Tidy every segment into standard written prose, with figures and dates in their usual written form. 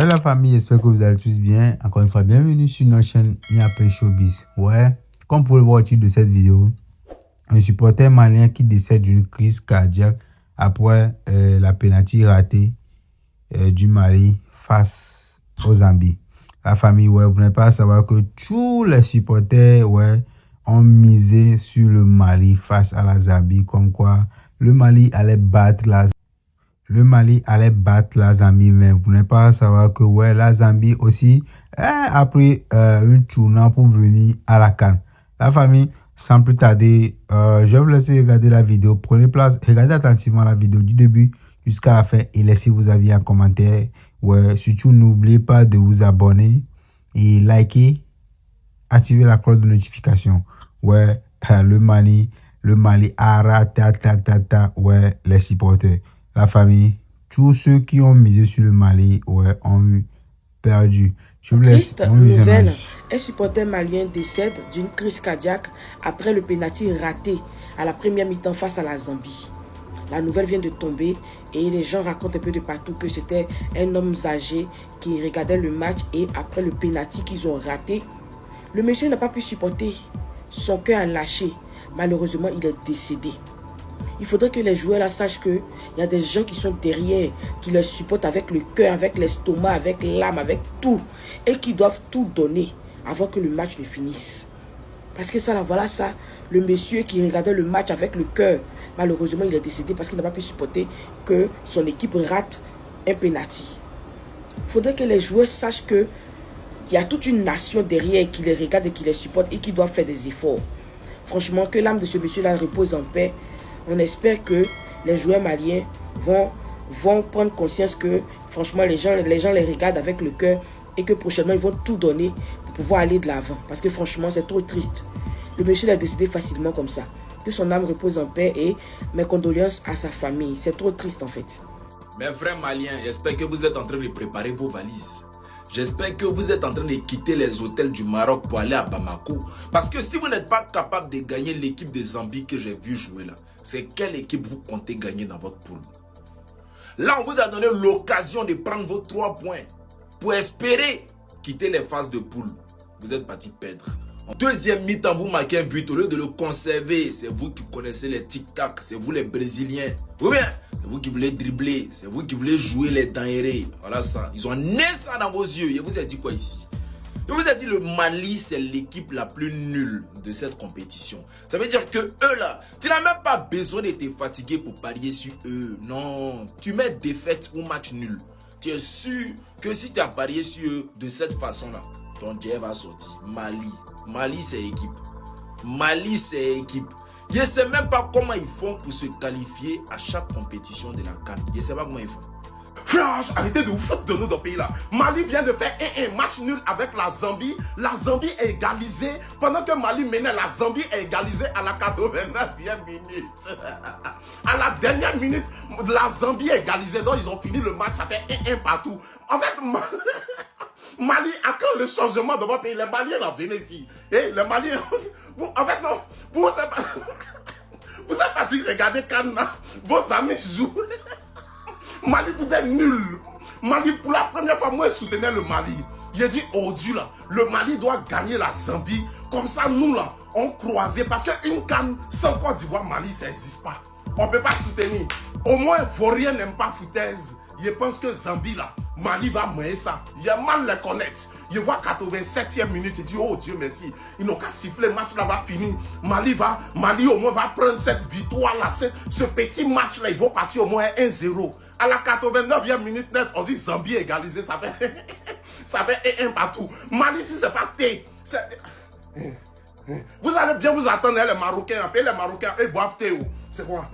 Salut la famille, j'espère que vous allez tous bien. Encore une fois, bienvenue sur notre chaîne Miapé Showbiz. Ouais, comme vous pouvez le voir au titre de cette vidéo, un supporter malien qui décède d'une crise cardiaque après la pénalty ratée du Mali face au Zambie. La famille, ouais, vous n'êtes pas à savoir que tous les supporters, ouais, ont misé sur le Mali face à la Zambie, comme quoi le Mali allait battre la Zambie, mais vous n'êtes pas à savoir que ouais, la Zambie aussi a pris une tournant pour venir à la CAN. La famille, sans plus tarder, je vais vous laisser regarder la vidéo. Prenez place, regardez attentivement la vidéo du début jusqu'à la fin et laissez vos avis en commentaire. Ouais, surtout n'oubliez pas de vous abonner et liker, activer la cloche de notification. Ouais, le Mali a raté, ouais, les supporters. La famille, tous ceux qui ont misé sur le Mali, ouais, ont eu perdu. Je vous laisse. Triste nouvelle, un supporter malien décède d'une crise cardiaque après le pénalty raté à la première mi-temps face à la Zambie. La nouvelle vient de tomber et les gens racontent un peu de partout que c'était un homme âgé qui regardait le match et après le pénalty qu'ils ont raté, le monsieur n'a pas pu supporter. Son cœur a lâché. Malheureusement, il est décédé. Il faudrait que les joueurs là sachent qu'il y a des gens qui sont derrière, qui les supportent avec le cœur, avec l'estomac, avec l'âme, avec tout. Et qui doivent tout donner avant que le match ne finisse. Parce que ça, là, voilà ça, le monsieur qui regardait le match avec le cœur, malheureusement, il est décédé parce qu'il n'a pas pu supporter que son équipe rate un penalty. Il faudrait que les joueurs sachent qu'il y a toute une nation derrière qui les regarde et qui les supporte et qui doit faire des efforts. Franchement, que l'âme de ce monsieur-là repose en paix. On espère que les joueurs maliens vont prendre conscience que, franchement, les gens les regardent avec le cœur et que prochainement, ils vont tout donner pour pouvoir aller de l'avant. Parce que, franchement, c'est trop triste. Le monsieur est décédé facilement comme ça. Que son âme repose en paix et mes condoléances à sa famille. C'est trop triste, en fait. Mes frères maliens, j'espère que vous êtes en train de préparer vos valises. J'espère que vous êtes en train de quitter les hôtels du Maroc pour aller à Bamako. Parce que si vous n'êtes pas capable de gagner l'équipe de Zambie que j'ai vu jouer là, c'est quelle équipe vous comptez gagner dans votre poule? Là, on vous a donné l'occasion de prendre vos 3 points pour espérer quitter les phases de poule. Vous êtes parti perdre. En deuxième mi-temps, vous marquez un but. Au lieu de le conserver, c'est vous qui connaissez les tic-tac. C'est vous les Brésiliens. Ou bien, c'est vous qui voulez dribbler. C'est vous qui voulez jouer les dangereux. Voilà ça. Ils ont né ça dans vos yeux. Je vous ai dit quoi ici? Je vous ai dit le Mali, c'est l'équipe la plus nulle de cette compétition. Ça veut dire que eux là, tu n'as même pas besoin d'être fatigué pour parier sur eux. Non, tu mets défaite ou match nul. Tu es sûr que si tu as parié sur eux de cette façon-là, ton Dieu va sortir. Mali, c'est équipe. Mali, c'est équipe. Je ne sais même pas comment ils font pour se qualifier à chaque compétition de la CAN. Je ne sais pas comment ils font. Franche, arrêtez de vous foutre de nous dans le pays là. Mali vient de faire un match nul avec la Zambie. La Zambie est égalisée. Pendant que Mali menait, la Zambie est égalisée à la 89e minute. À la dernière minute, la Zambie est égalisée. Donc ils ont fini le match, ça fait 1-1 partout. En fait, Mali, à quand le changement de votre pays? Les Maliens là, venez ici. Et les Maliens, en fait non, vous êtes partis regarder Cannes, vos amis jouent. Mali, vous êtes nuls. Mali, pour la première fois, moi, je soutenais le Mali. J'ai dit, oh Dieu, là, le Mali doit gagner la Zambie. Comme ça, nous, là, on croisait. Parce qu'une canne sans Côte d'Ivoire, Mali, ça n'existe pas. On ne peut pas soutenir. Au moins, Vaurien n'aime pas foutaise. Je pense que Zambie, là, Mali va mener ça. Il y a mal les connaître. Je vois 87e minute, je dis, oh Dieu merci. Ils n'ont qu'à siffler, le match là va finir. Mali au moins va prendre cette victoire là, ce petit match là, ils vont partir au moins 1-0. À la 89e minute net, on dit Zambie égalisé, ça fait 1-1 partout. Mali, si c'est pas thé, vous allez bien vous attendre, les Marocains, après les Marocains, ils boivent thé. C'est quoi?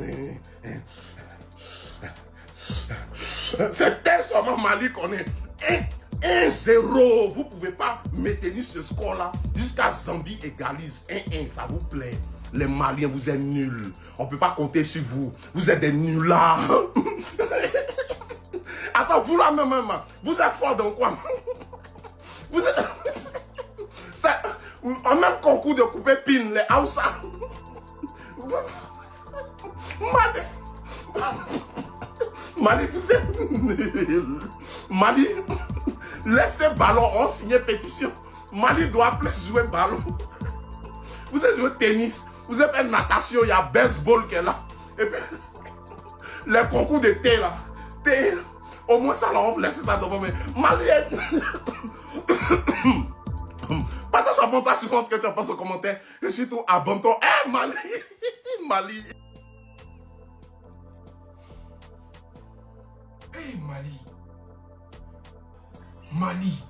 C'est tel seulement Mali qu'on est. 1-0, vous ne pouvez pas maintenir ce score-là jusqu'à Zambie égalise 1-1, ça vous plaît. Les Maliens, vous êtes nuls. On ne peut pas compter sur vous. Vous êtes des nullards. Attends, vous là même, vous êtes fort dans quoi? Vous êtes... En même concours de couper pin, les Hausa. Mali, vous êtes nuls. Mali, Laissez ballon, on signe pétition. Mali doit plus jouer ballon. Vous avez joué tennis, vous avez fait natation, il y a baseball qui est là. Et puis, les concours de thé là. Thé, au moins ça là, on laisse ça devant. Mais Mali est... Partage abonne-toi sur ce que tu as pensé au commentaire. Et surtout, abonne-toi. Eh, Mali. Mali. Hey Mali. Mali.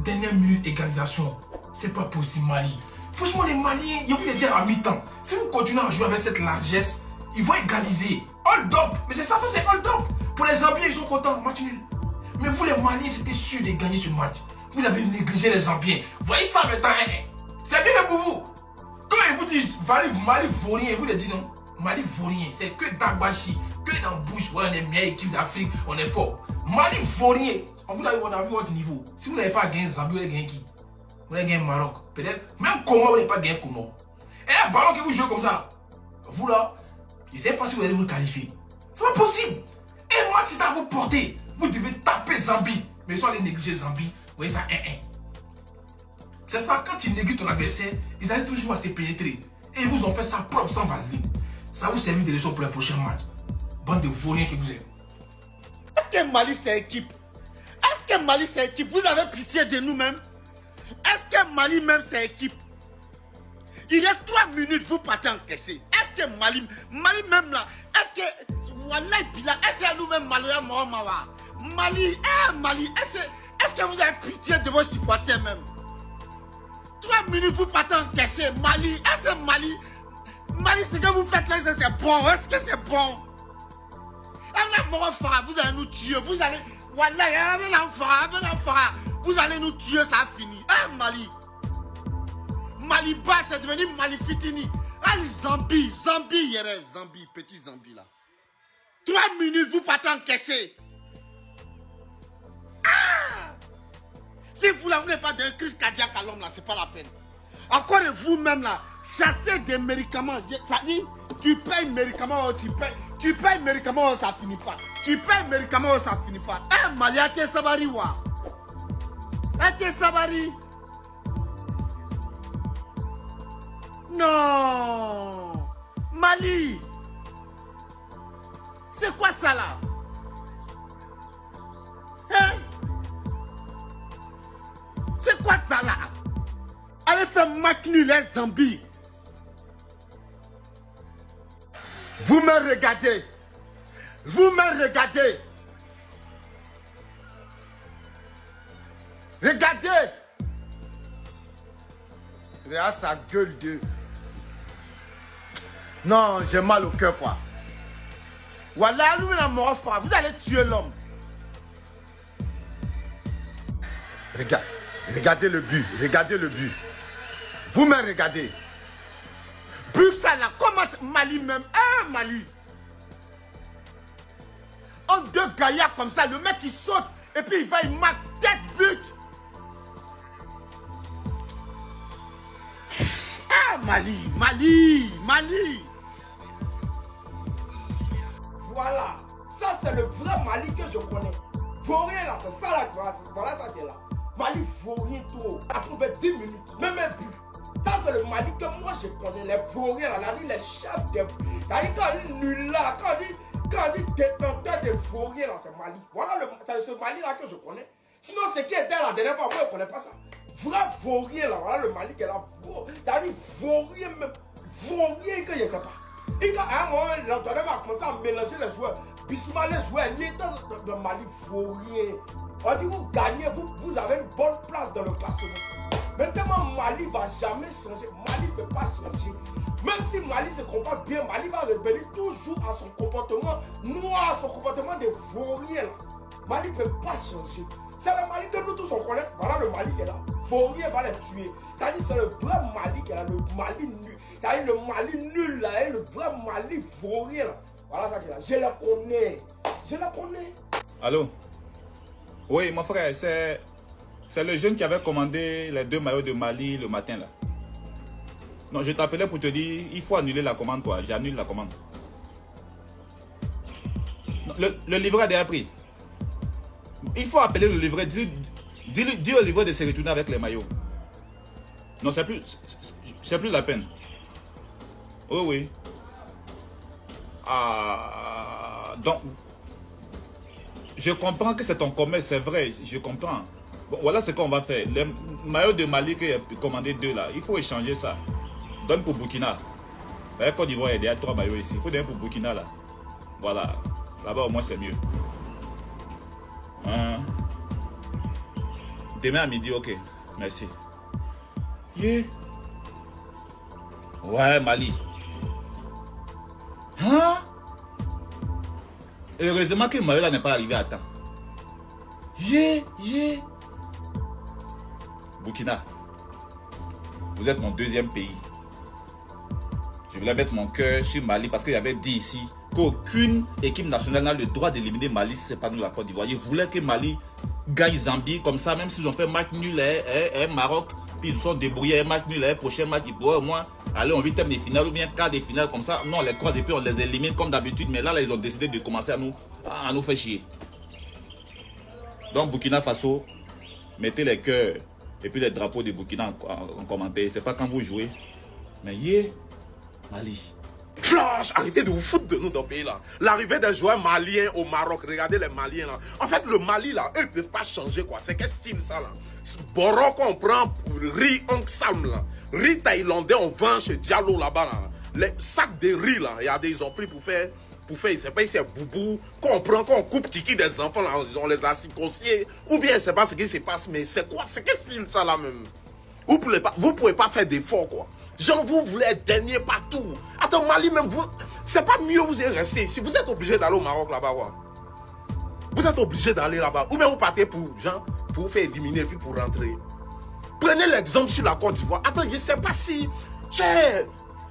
Dernière minute égalisation. C'est pas possible Mali. Franchement les Maliens, je vous ai dit à mi-temps. Si vous continuez à jouer avec cette largesse, ils vont égaliser. Hold up. Mais c'est ça c'est hold up. Pour les Zambiens, ils sont contents. Match nul. Mais vous les Maliens, c'était sûr de gagner ce match. Vous avez négligé les Zambiens. Voyez ça maintenant. C'est bien pour vous. Quand ils vous disent Mali vaut rien, vous les dites non. Mali vaut rien. C'est que d'Agbachi, que dans Bouche. Ouais, on est meilleure équipe d'Afrique, on est fort. Mali vaut rien. On a vu votre niveau. Si vous n'avez pas gagné Zambie, vous avez gagné qui? Vous avez gagné Maroc. Peut-être. Même Congo, vous n'avez pas gagné Congo. Et un ballon que vous jouez comme ça. Vous là, je ne sais pas si vous allez vous qualifier. C'est pas possible. Et moi qui t'a vous porté, vous devez taper Zambie. Mais ils sont allés négliger Zambie. Vous voyez ça, 1-1. C'est ça, quand tu négliges ton adversaire, ils allaient toujours à te pénétrer. Et ils vous ont fait ça propre sans vaseline. Ça vous servir de leçon pour le prochain match. Bande de vauriens que vous êtes. Est-ce que Mali c'est équipe? Est-ce que Mali c'est équipe? Vous avez pitié de nous-mêmes? Est-ce que Mali même c'est équipe? Il reste 3 minutes, vous partez encaisser. Est-ce que Mali même là, est-ce que Wallahi Bila, est-ce que nous-mêmes Maloya Mohamawa? Mali, Mali, est-ce que vous avez pitié de vos supporters même? 3 minutes, vous partez encaisser. Mali, est-ce que Mali, ce que vous faites là, c'est bon? Est-ce que c'est bon? Vous allez nous tuer, vous allez... Vous allez nous tuer, ça a fini. Mali. Mali bas, c'est devenu Mali fitini. Allez, Zambie, Zambie, petit Zambie là. 3 minutes, vous partez encaisser. Si vous n'avez pas de crise cardiaque à l'homme là, c'est pas la peine. Encore vous-même là, chassez des médicaments. Ça dit, tu payes médicaments, tu payes médicaments, ça finit pas. Tu payes médicaments, ça finit pas. Mali, ate sabari wa. Ate sabari. Non. Mali. C'est quoi ça là? C'est quoi ça là? Allez faire match nul les Zambie. Vous me regardez. Vous me regardez. Regardez. Regarde sa gueule de... Non, j'ai mal au cœur quoi. Voilà, lui, vous allez tuer l'homme. Regardez le but. Regardez le but. Vous me regardez. Bruxelles là, comment Mali même. Mali. En 2 gaillards comme ça, le mec il saute et puis il va, il marque tête but. Mali. Voilà, ça c'est le vrai Mali que je connais. Vaurien là, c'est ça là, voilà ça qui est là. Mali vaurien trop. A trouvé 10 minutes, même un but. Ça c'est le Mali que moi je connais. Les vauriens là, les chefs des... C'est-à-dire quand on dit nul là, quand on dit détenteur des vauriens là, c'est Mali. Voilà, c'est ce Mali là que je connais. Sinon ce qui était la dernière fois, moi je ne connais pas ça. Vrai vaurien là, voilà le Mali qui est là. C'est-à-dire vaurien même. Vaurien que je ne sais pas. Et quand à un moment, l'entraîneur va commencer à mélanger les joueurs. Bissouma les joueurs, il est dans Mali vaurien. On dit vous gagnez, vous avez une bonne place dans le classement. Maintenant Mali ne va jamais changer. Mali ne peut pas changer. Même si Mali se comporte bien, Mali va revenir toujours à son comportement noir, son comportement de vaurien. Mali ne peut pas changer. C'est le Mali que nous tous on connaît. Voilà le Mali qui est là. Vaurien va les tuer. C'est-à-dire c'est le vrai Mali qui est là. Le Mali nul. C'est-à-dire le Mali nul là. Et le vrai Mali vaurien là. Voilà ça qui est là. Je le connais. Je le connais. Allô? Oui, mon frère, c'est le jeune qui avait commandé les 2 maillots de Mali le matin là. Non, je t'appelais pour te dire, il faut annuler la commande quoi. J'annule la commande. Non, le livret a déjà pris. Il faut appeler le livret. Dis au livreur de se retourner avec les maillots. Non, c'est plus la peine. Oui, oui. Ah, donc, je comprends que c'est ton commerce, c'est vrai, je comprends. Bon, voilà ce qu'on va faire. Les maillots de Mali que j'ai commandé 2 là, il faut échanger ça. Donne pour Burkina. La Côte d'Ivoire, il y a 3 maillots ici. Il faut donner pour Burkina là. Voilà. Là-bas au moins c'est mieux. Demain à midi, ok. Merci. Yeah. Ouais, Mali. Hein? Heureusement que Mario là n'est pas arrivé à temps. Yeah. Burkina, vous êtes mon 2e pays. Je voulais mettre mon cœur sur Mali parce qu'il y avait dit ici qu'aucune équipe nationale n'a le droit d'éliminer Mali si ce n'est pas nous la Côte d'Ivoire. Je voulais que Mali gagne Zambie comme ça, même s'ils ont fait match nul Maroc, puis ils se sont débrouillés un match nul, prochain match, ils pourraient au moins aller en 8e de finale ou bien quart de finale comme ça. Non, on les croise et puis on les élimine comme d'habitude, mais là, ils ont décidé de commencer à nous faire chier. Donc Burkina Faso, mettez les cœurs et puis les drapeaux de Burkina en commentaire. C'est pas quand vous jouez, mais Mali. Flash, arrêtez de vous foutre de nous dans le pays là. L'arrivée des joueurs maliens au Maroc, regardez les Maliens là. En fait, le Mali là, eux ils peuvent pas changer quoi. C'est quel style ça là? Boron qu'on prend pour riz Onk Sam là. Riz thaïlandais, on vend chez Diallo là-bas là. Les sacs de riz là, regardez, ils ont pris pour faire, c'est pas c'est boubou, qu'on prend, qu'on coupe tiki des enfants là, on les a circoncis. Ou bien c'est pas ce qui se passe, mais c'est quoi? C'est quel style ça là même? Vous pouvez pas faire d'efforts quoi. Genre vous voulez être dernier partout. Attends, Mali même vous, c'est pas mieux vous y rester. Si vous êtes obligé d'aller au Maroc là-bas quoi. Vous êtes obligé d'aller là-bas. Ou bien vous partez pour vous faire éliminer puis pour rentrer. Prenez l'exemple sur la Côte d'Ivoire. Attends, je sais pas si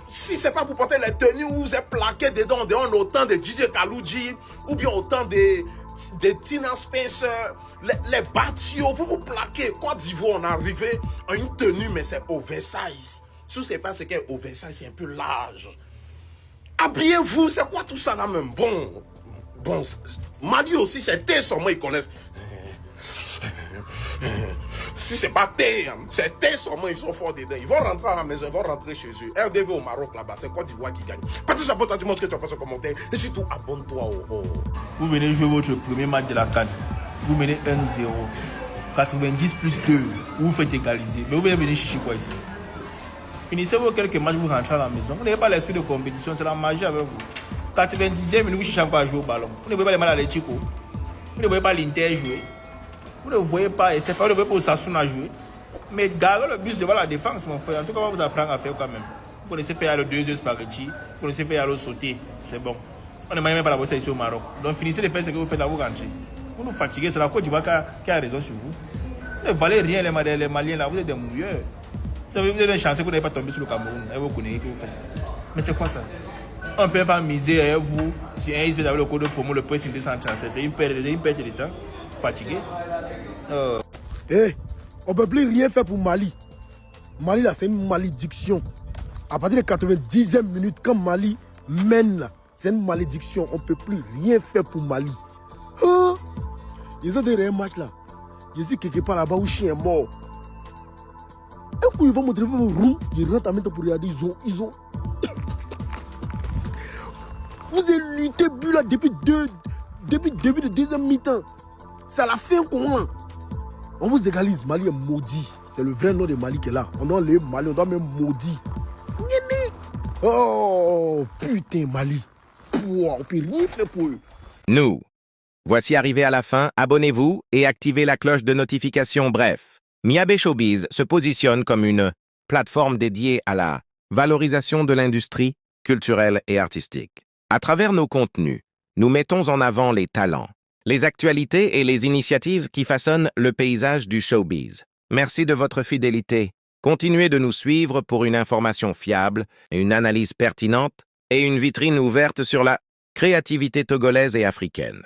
c'est pas pour porter les tenues où vous êtes plaqué dedans autant de DJ Kalouji ou bien autant de Tina Spencer, les Batio, vous plaquez. Côte d'Ivoire, on est arrivé en une tenue, mais c'est oversize. Si vous ne savez pas ce qu'est oversize, c'est un peu large. Habillez-vous, c'est quoi tout ça là même? Bon, Mali aussi, c'est thé seulement, ils connaissent. Si c'est pas thé, c'est thé seulement, ils sont forts dedans. Ils vont rentrer à la maison, ils vont rentrer chez eux. RDV au Maroc là-bas, c'est Côte d'Ivoire qui gagne. Partage à votre dis-moi ce que tu as pensé en commentaire. Et surtout, abonne-toi. Vous venez jouer votre premier match de la CAN. Vous menez 1-0. 90 plus 2. Vous faites égaliser. Mais vous venez chichi quoi ici? Finissez vos quelques matchs, vous rentrez à la maison. Vous n'avez pas l'esprit de compétition, c'est la magie avec vous. 90e minute, vous cherchez encore à jouer au ballon. Vous ne voyez pas les mal à l'Etico. Vous ne voyez pas l'Inter jouer. Vous ne voyez pas, et c'est pas, vous ne voyez pas Osasuna jouer. Mais garez le bus devant la défense, mon frère. En tout cas, on va vous apprendre à faire quand même. Vous connaissez faire le 2 spaghetti. Vous connaissez faire le sauter. C'est bon. On ne m'a même pas la bosse ici au Maroc. Donc finissez de faire ce que vous faites là, vous rentrez. Vous nous fatiguez, c'est la Côte d'Ivoire qui a raison sur vous. Vous ne valez rien, les Maliens là, vous êtes des mouilleurs. Vous avez une chance que vous n'avez pas tombé sur le Cameroun. Et vous connaissez ce que vous faites. Mais c'est quoi ça? On ne peut pas miser vous sur un ISV avec le code de promo, le pressing 237. C'est une perte de temps. Fatigué. On ne peut plus rien faire pour Mali. Mali là, c'est une malédiction. À partir de 90e minute, quand Mali mène là, c'est une malédiction. On ne peut plus rien faire pour Mali. Ils ont des matchs là. Je suis quelque part là-bas où chien est mort. Et quand ils vont montrer un room, ils rentrent en même temps pour regarder. Ils ont. Vous avez lutté but là depuis début de deuxième mi-temps. C'est à la fin qu'on a. On vous égalise. Mali est maudit. C'est le vrai nom de Mali qui est là. On doit les Mali, on doit même maudit. Oh putain Mali. On ne peut rien faire pour eux. Nous. Voici arrivé à la fin, abonnez-vous et activez la cloche de notification. Bref, Miabe Showbiz se positionne comme une plateforme dédiée à la valorisation de l'industrie culturelle et artistique. À travers nos contenus, nous mettons en avant les talents, les actualités et les initiatives qui façonnent le paysage du showbiz. Merci de votre fidélité. Continuez de nous suivre pour une information fiable, une analyse pertinente et une vitrine ouverte sur la créativité togolaise et africaine.